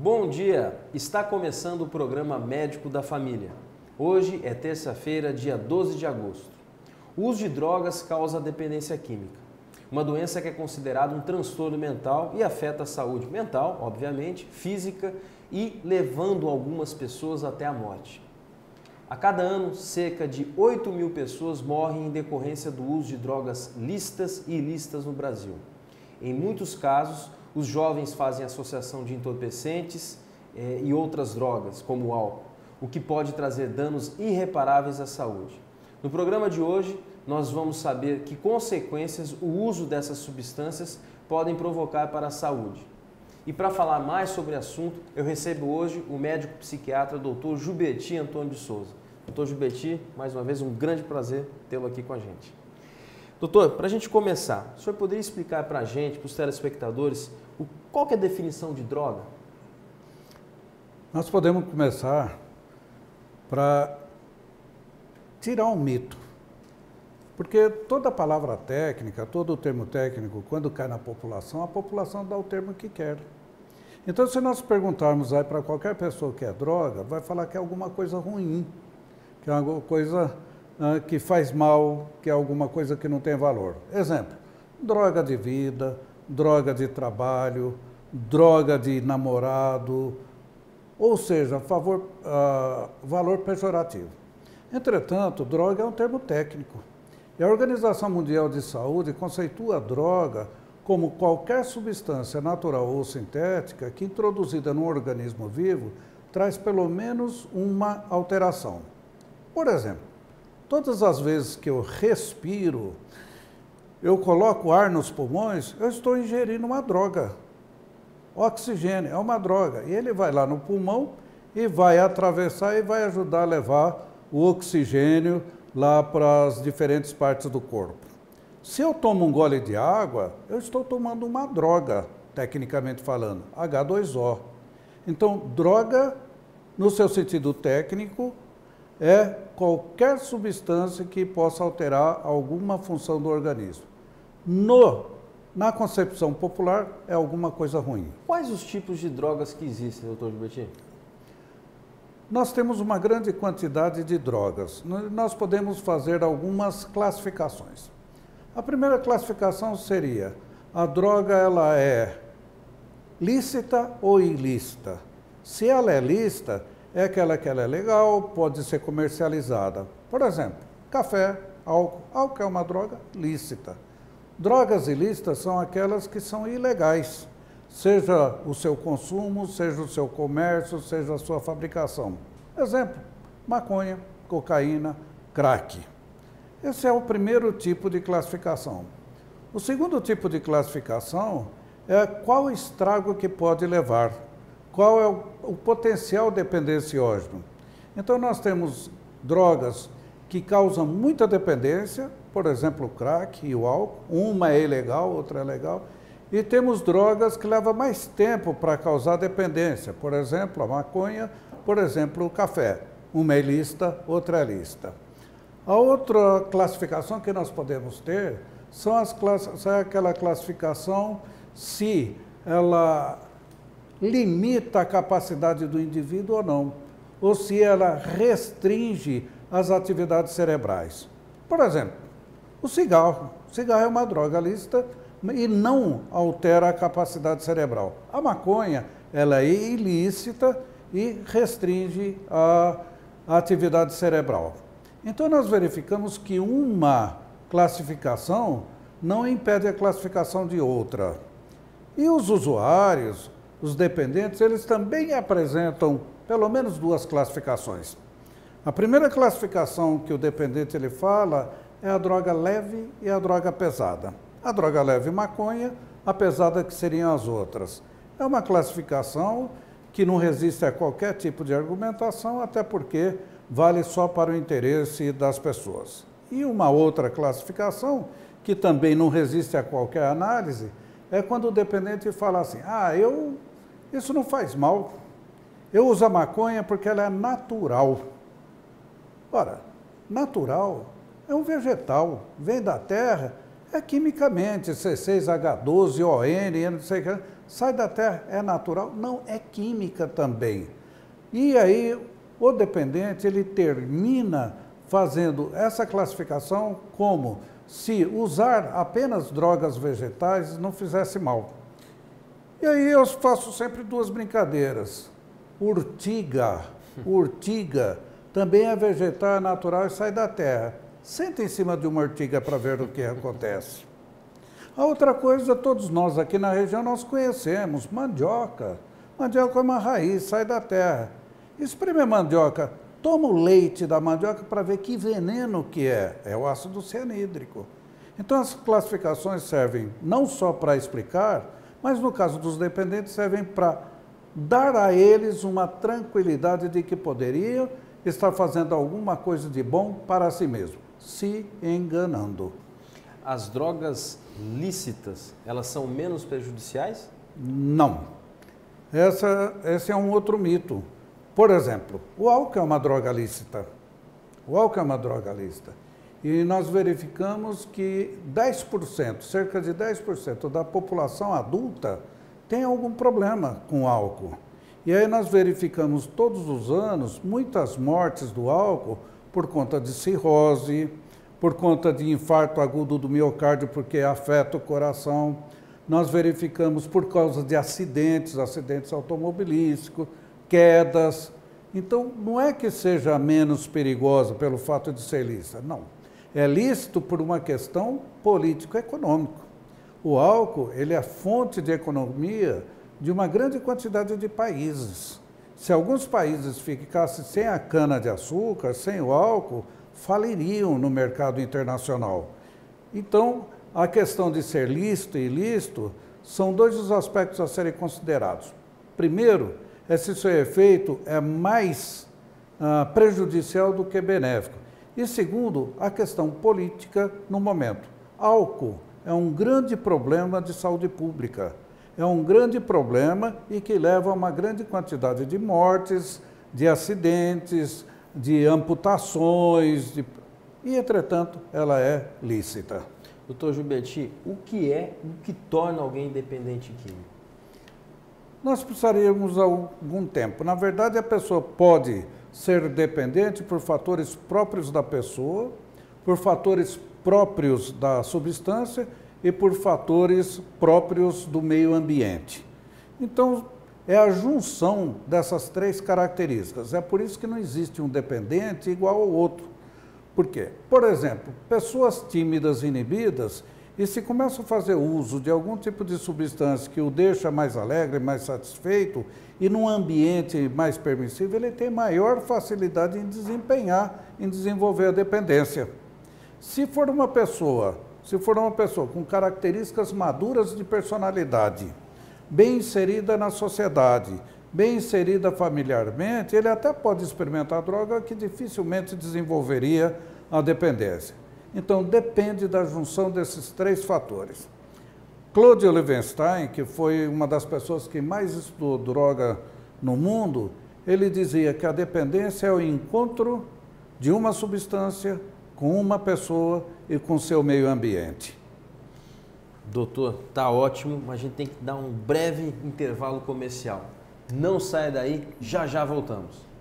Bom dia! Está começando o programa Médico da Família. Hoje é terça-feira, dia 12 de agosto. O uso de drogas causa dependência química, uma doença que é considerada um transtorno mental e afeta a saúde mental, obviamente, física e levando algumas pessoas até a morte. A cada ano, cerca de 8 mil pessoas morrem em decorrência do uso de drogas lícitas e ilícitas no Brasil. Em muitos casos, os jovens fazem associação de entorpecentes e outras drogas, como o álcool, o que pode trazer danos irreparáveis à saúde. No programa de hoje, nós vamos saber que consequências o uso dessas substâncias podem provocar para a saúde. E para falar mais sobre o assunto, eu recebo hoje o médico psiquiatra Dr. Gilberti Antônio de Souza. Dr. Gilberti, mais uma vez, um grande prazer tê-lo aqui com a gente. Doutor, para a gente começar, o senhor poderia explicar para a gente, para os telespectadores, qual que é a definição de droga? Nós podemos começar para tirar um mito. Porque toda palavra técnica, todo o termo técnico, quando cai na população, a população dá o termo que quer. Então, se nós perguntarmos aí para qualquer pessoa que é droga, vai falar que é alguma coisa ruim, que é alguma coisa que faz mal, que é alguma coisa que não tem valor. Exemplo, droga de vida, droga de trabalho, droga de namorado, ou seja, valor pejorativo. Entretanto, droga é um termo técnico. E a Organização Mundial de Saúde conceitua a droga como qualquer substância natural ou sintética que, introduzida no organismo vivo, traz pelo menos uma alteração. Por exemplo, todas as vezes que eu respiro, eu coloco ar nos pulmões, eu estou ingerindo uma droga. Oxigênio é uma droga. E ele vai lá no pulmão e vai atravessar e vai ajudar a levar o oxigênio lá para as diferentes partes do corpo. Se eu tomo um gole de água, eu estou tomando uma droga, tecnicamente falando, H2O. Então, droga, no seu sentido técnico, é qualquer substância que possa alterar alguma função do organismo. Na concepção popular, é alguma coisa ruim. Quais os tipos de drogas que existem, doutor Gilberti? Nós temos uma grande quantidade de drogas. Nós podemos fazer algumas classificações. A primeira classificação seria: a droga ela é lícita ou ilícita? Se ela é lícita, é aquela que ela é legal, pode ser comercializada. Por exemplo, café, álcool. Álcool é uma droga lícita. Drogas ilícitas são aquelas que são ilegais, seja o seu consumo, seja o seu comércio, seja a sua fabricação. Exemplo, maconha, cocaína, crack. Esse é o primeiro tipo de classificação. O segundo tipo de classificação é qual estrago que pode levar, qual é o potencial dependenciógeno. Então, nós temos drogas que causam muita dependência, por exemplo, o crack e o álcool. Uma é ilegal, outra é legal. E temos drogas que levam mais tempo para causar dependência. Por exemplo, a maconha, por exemplo, o café. Uma é ilícita, outra é lícita. A outra classificação que nós podemos ter é aquela classificação se ela limita a capacidade do indivíduo ou não, ou se ela restringe as atividades cerebrais. Por exemplo, o cigarro. O cigarro é uma droga lícita e não altera a capacidade cerebral. A maconha, ela é ilícita e restringe a atividade cerebral. Então, nós verificamos que uma classificação não impede a classificação de outra. E os usuários, os dependentes, eles também apresentam pelo menos duas classificações. A primeira classificação que o dependente ele fala é a droga leve e a droga pesada. A droga leve, maconha, a pesada que seriam as outras. É uma classificação que não resiste a qualquer tipo de argumentação, até porque vale só para o interesse das pessoas. E uma outra classificação, que também não resiste a qualquer análise, é quando o dependente fala assim: isso não faz mal, eu uso a maconha porque ela é natural. Ora, natural é um vegetal, vem da terra, É quimicamente, C6H12, ON, não sei o que, sai da terra, é natural? Não, é química também. E aí, o dependente, ele termina fazendo essa classificação como se usar apenas drogas vegetais não fizesse mal. E aí eu faço sempre duas brincadeiras. Urtiga também é vegetal, é natural e sai da terra. Senta em cima de uma urtiga para ver o que acontece. A outra coisa, todos nós aqui na região, nós conhecemos, mandioca. Mandioca é uma raiz, sai da terra. Espreme a mandioca, toma o leite da mandioca para ver que veneno que é o ácido cianídrico. Então as classificações servem não só para explicar, mas no caso dos dependentes servem para dar a eles uma tranquilidade de que poderiam estar fazendo alguma coisa de bom para si mesmo, se enganando. As drogas lícitas, elas são menos prejudiciais? Não. Esse é um outro mito. Por exemplo, o álcool é uma droga lícita. O álcool é uma droga lícita. E nós verificamos que 10%, cerca de 10% da população adulta tem algum problema com o álcool. E aí nós verificamos todos os anos muitas mortes do álcool por conta de cirrose, por conta de infarto agudo do miocárdio, porque afeta o coração. Nós verificamos por causa de acidentes automobilísticos, quedas. Então, não é que seja menos perigosa pelo fato de ser lícita, não. É lícito por uma questão político-econômica. O álcool, ele é fonte de economia de uma grande quantidade de países. Se alguns países ficassem sem a cana-de-açúcar, sem o álcool, faliriam no mercado internacional. Então, a questão de ser lícito e ilícito são dois dos aspectos a serem considerados. Primeiro, é se seu efeito é mais prejudicial do que benéfico. E segundo, a questão política no momento. Álcool é um grande problema de saúde pública. É um grande problema e que leva a uma grande quantidade de mortes, de acidentes, de amputações, e, entretanto, ela é lícita. Doutor Gilberti, o que torna alguém dependente químico? Nós precisaríamos algum tempo. Na verdade, a pessoa pode ser dependente por fatores próprios da pessoa, por fatores próprios da substância e por fatores próprios do meio ambiente. Então, é a junção dessas três características. É por isso que não existe um dependente igual ao outro. Por quê? Por exemplo, pessoas tímidas e inibidas, e se começam a fazer uso de algum tipo de substância que o deixa mais alegre, mais satisfeito, e num ambiente mais permissivo, ele tem maior facilidade em desenvolver a dependência. Se for uma pessoa com características maduras de personalidade, bem inserida na sociedade, bem inserida familiarmente, ele até pode experimentar droga que dificilmente desenvolveria a dependência. Então, depende da junção desses três fatores. Claude Olivenstein, que foi uma das pessoas que mais estudou droga no mundo, ele dizia que a dependência é o encontro de uma substância com uma pessoa e com seu meio ambiente. Doutor, tá ótimo, mas a gente tem que dar um breve intervalo comercial. Não saia daí, já já voltamos.